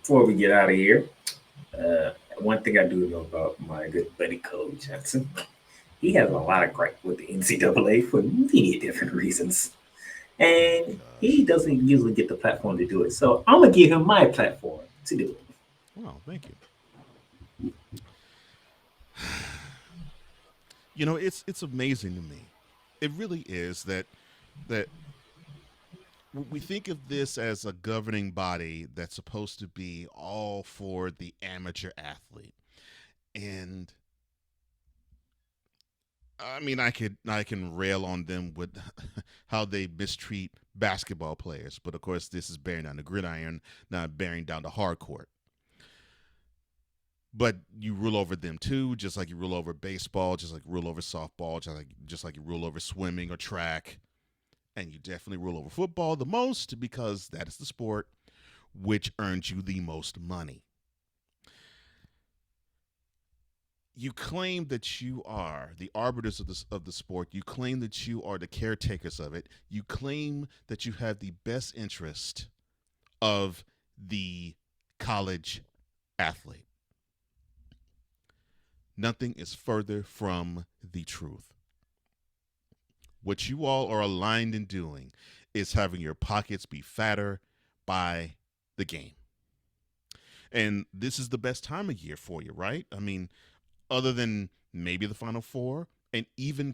before we get out of here, uh, one thing I do know about my good buddy Cole Jackson, he has a lot of gripe with the NCAA for many different reasons. Oh And he gosh. doesn't usually get the platform to do it. So I'm going to give him my platform to do it. Wow, thank you. You know, it's amazing to me. It really is that we think of this as a governing body that's supposed to be all for the amateur athlete. And I mean, I can rail on them with how they mistreat basketball players, but of course, this is bearing down the gridiron, not bearing down the hard court. But you rule over them too, just like you rule over baseball, just like you rule over softball, just like you rule over swimming or track, and you definitely rule over football the most because that is the sport which earns you the most money. You claim that you are the arbiters of the sport. You claim that you are the caretakers of it. You claim that you have the best interest of the college athlete. Nothing is further from the truth. What you all are aligned in doing is having your pockets be fatter by the game. And this is the best time of year for you, right? I mean, other than maybe the Final Four, and even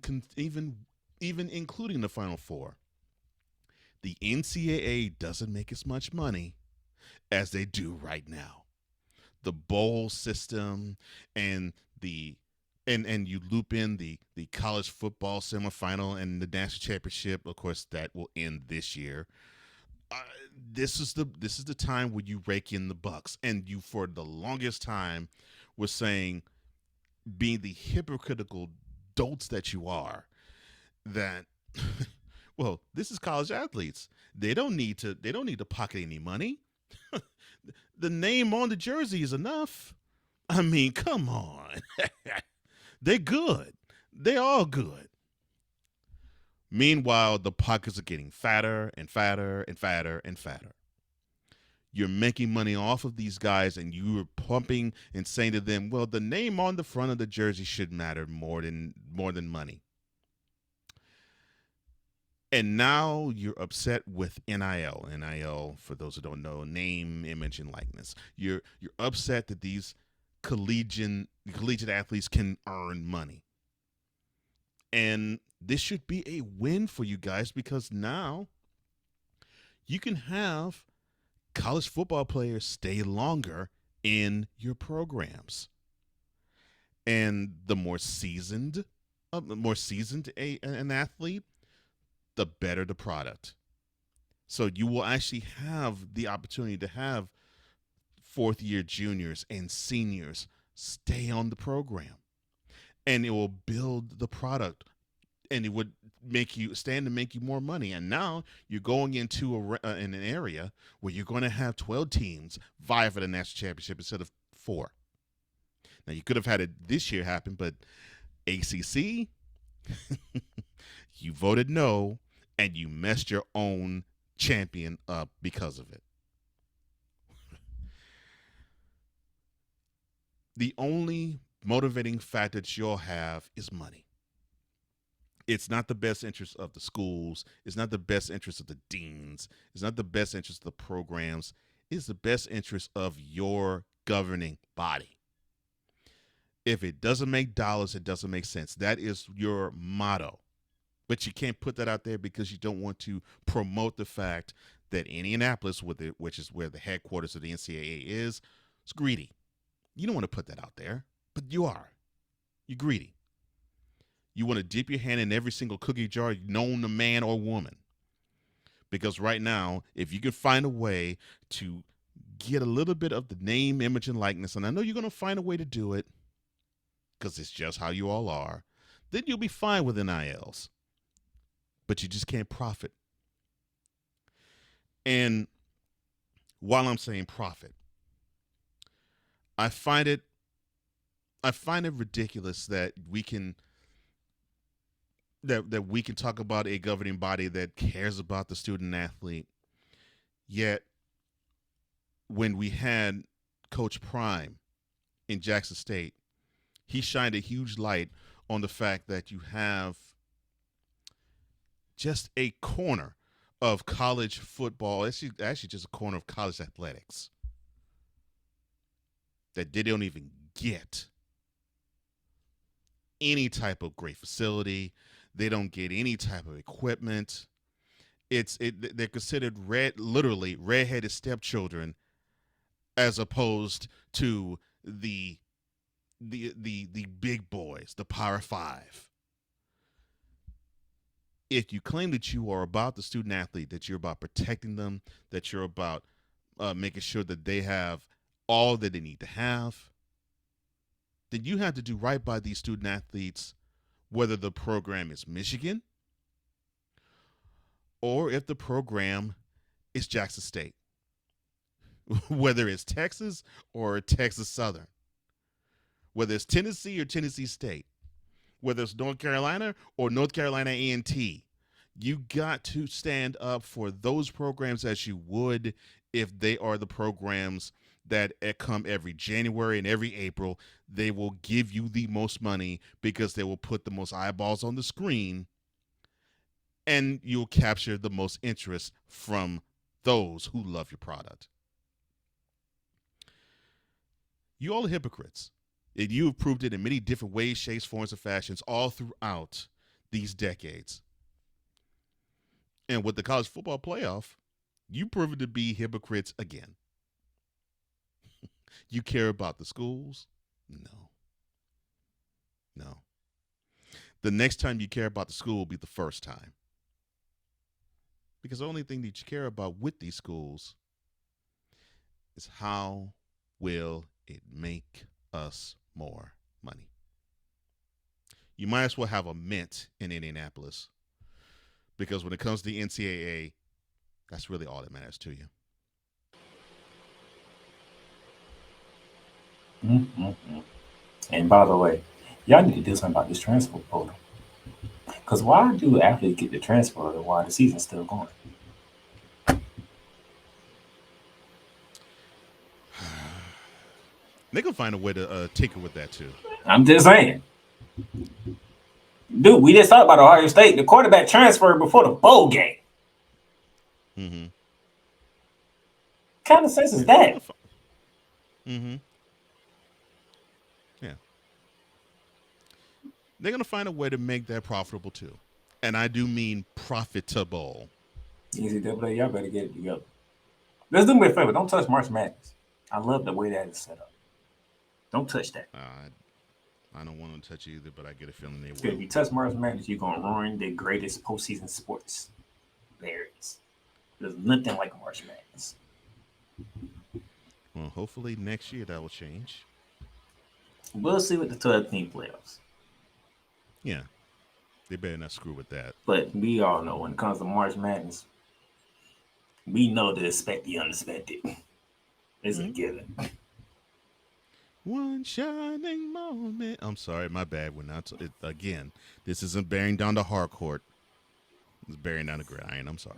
including the Final Four, the NCAA doesn't make as much money as they do right now. The bowl system and the and you loop in the college football semifinal and the national championship. Of course, that will end this year. Uh, this is the time where you rake in the bucks, and you for the longest time was saying, being the hypocritical dolts that you are, that well, this is college athletes. They don't need to pocket any money. The name on the jersey is enough. I mean, come on. They're good. They all good. Meanwhile, the pockets are getting fatter and fatter and fatter and fatter. You're making money off of these guys, and you're pumping and saying to them, well, the name on the front of the jersey should matter more than money. And now you're upset with NIL. NIL, for those who don't know, name, image, and likeness. You're upset that these collegiate athletes can earn money. And this should be a win for you guys because now you can have college football players stay longer in your programs. And an athlete, the better the product. So you will actually have the opportunity to have fourth year juniors and seniors stay on the program, and it will build the product, and it would make you more money. And now you're going into in an area where you're going to have 12 teams vie for the national championship instead of four. Now you could have had it this year happen, but ACC, you voted no, and you messed your own champion up because of it. The only motivating factor that you'll have is money. It's not the best interest of the schools. It's not the best interest of the deans. It's not the best interest of the programs. It's the best interest of your governing body. If it doesn't make dollars, it doesn't make sense. That is your motto. But you can't put that out there because you don't want to promote the fact that Indianapolis, which is where the headquarters of the NCAA is greedy. You don't want to put that out there, but you are. You're greedy. You want to dip your hand in every single cookie jar known to man or woman. Because right now, if you can find a way to get a little bit of the name, image, and likeness, and I know you're going to find a way to do it because it's just how you all are, then you'll be fine with NILs. But you just can't profit. And while I'm saying profit, I find it I find it ridiculous that we can talk about a governing body that cares about the student athlete, yet when we had Coach Prime in Jackson State, he shined a huge light on the fact that you have just a corner of college football, actually just a corner of college athletics that they don't even get any type of great facility. They don't get any type of equipment. They're considered literally redheaded stepchildren, as opposed to the big boys, the Power Five. If you claim that you are about the student athlete, that you're about protecting them, that you're about making sure that they have all that they need to have, then you have to do right by these student athletes, whether the program is Michigan or if the program is Jackson State, whether it's Texas or Texas Southern, whether it's Tennessee or Tennessee State, whether it's North Carolina or North Carolina A&T. You got to stand up for those programs as you would if they are the programs that come every January and every April. They will give you the most money because they will put the most eyeballs on the screen, and you'll capture the most interest from those who love your product. You all are hypocrites. And you have proved it in many different ways, shapes, forms, and fashions all throughout these decades. And with the college football playoff, you proven to be hypocrites again. You care about the schools? No. No. The next time you care about the school will be the first time. Because the only thing that you care about with these schools is how will it make us more money. You might as well have a mint in Indianapolis, because when it comes to the NCAA, that's really all that matters to you. Mm-hmm. And by the way, y'all need to do something about this transfer portal. Because why do athletes get the transfer while the season's still going? They can find a way to tinker with that too. I'm just saying. Dude, we just talked about Ohio State. The quarterback transferred before the bowl game. Mm-hmm. What kind of sense is Yeah, that? mm-hmm. Yeah, they're gonna find a way to make that profitable too, and I do mean profitable. NCAA, y'all better get it together. Let's do me a favor. Don't touch March Madness. I love the way that is set up. Don't touch that. I don't want to touch it either, but I get a feeling they If will. you touch March Madness, you're gonna ruin the greatest postseason sports there is. There's nothing like March Madness. Well, hopefully next year that will change. We'll see with the 12-team playoffs. Yeah, they better not screw with that. But we all know when it comes to March Madness, we know to expect the unexpected. It's a given. One shining moment. I'm sorry, my bad. We're not again. This isn't bearing down the hardcourt. It's bearing down the gridiron. I'm sorry.